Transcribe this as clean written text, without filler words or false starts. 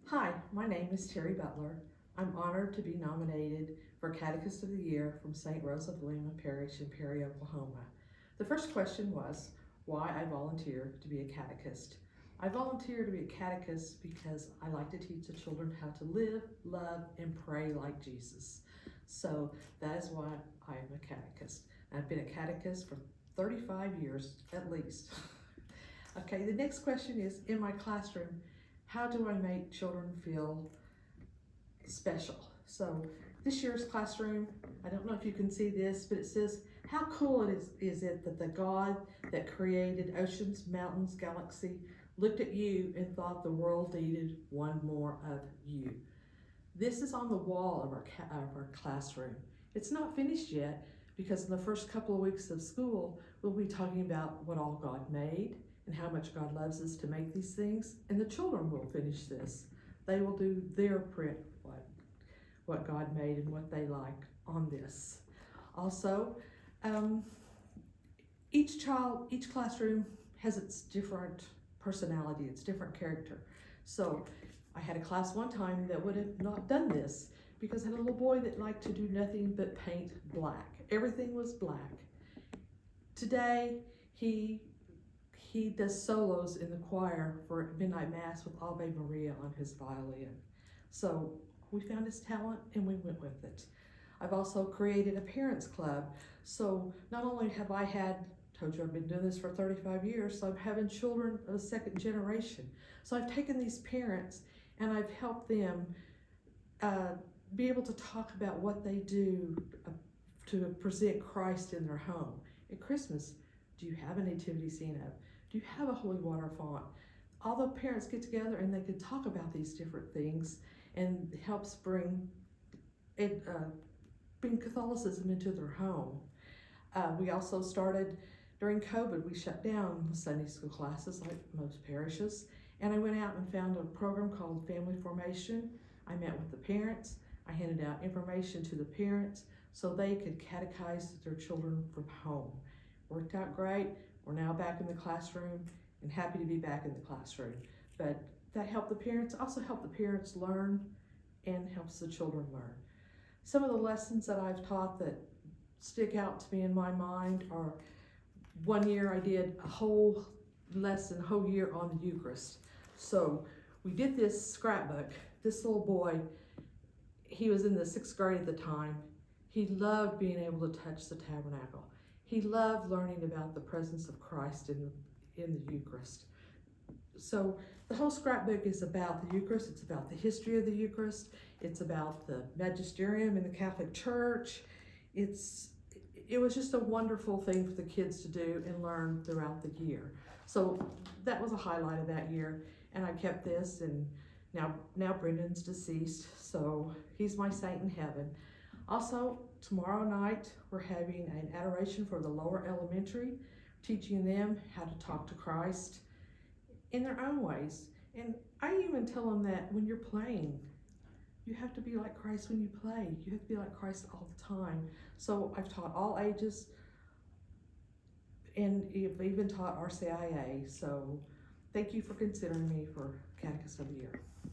Hi, my name is Terry Butler. I'm honored to be nominated for Catechist of the Year from St. Rose of Lima Parish in Perry, Oklahoma. The first question was why I volunteer to be a catechist. I volunteer to be a catechist because I like to teach the children how to live, love, and pray like Jesus. So that is why I am a catechist. I've been a catechist for 35 years at least. Okay, the next question is, in my classroom, how do I make children feel special? So this year's classroom, I don't know if you can see this, but it says, how cool is it that the God that created oceans, mountains, galaxy, looked at you and thought the world needed one more of you. This is on the wall of our classroom. It's not finished yet because in the first couple of weeks of school, we'll be talking about what all God made and how much God loves us to make these things. And the children will finish this. They will do their print, what God made and what they like on this. Also, each classroom has its different personality, its different character. So I had a class one time that would have not done this because I had a little boy that liked to do nothing but paint black. Everything was black. Today, he does solos in the choir for Midnight Mass with Ave Maria on his violin. So we found his talent and we went with it. I've also created a parents club. So not only have I told you I've been doing this for 35 years, so I'm having children of a second generation. So I've taken these parents and I've helped them be able to talk about what they do to present Christ in their home. At Christmas, do you have a nativity scene up? Do you have a holy water font? All the parents get together and they can talk about these different things, and it helps bring Catholicism into their home. We also started, during COVID, we shut down Sunday school classes like most parishes, and I went out and found a program called Family Formation. I met with the parents. I handed out information to the parents so they could catechize their children from home. Worked out great. We're now back in the classroom and happy to be back in the classroom. But that helped the parents, also helped the parents learn and helps the children learn. Some of the lessons that I've taught that stick out to me in my mind are, one year I did a whole year on the Eucharist. So we did this scrapbook. This little boy, he was in the 6th grade at the time. He loved being able to touch the tabernacle. He loved learning about the presence of Christ in the Eucharist. So the whole scrapbook is about the Eucharist. It's about the history of the Eucharist. It's about the magisterium in the Catholic Church. It was just a wonderful thing for the kids to do and learn throughout the year. So that was a highlight of that year, and I kept this, and now Brendan's deceased, so he's my saint in heaven. Also, tomorrow night, we're having an adoration for the lower elementary, teaching them how to talk to Christ in their own ways. And I even tell them that when you're playing, you have to be like Christ when you play. You have to be like Christ all the time. So I've taught all ages, and I've even taught RCIA. So thank you for considering me for Catechist of the Year.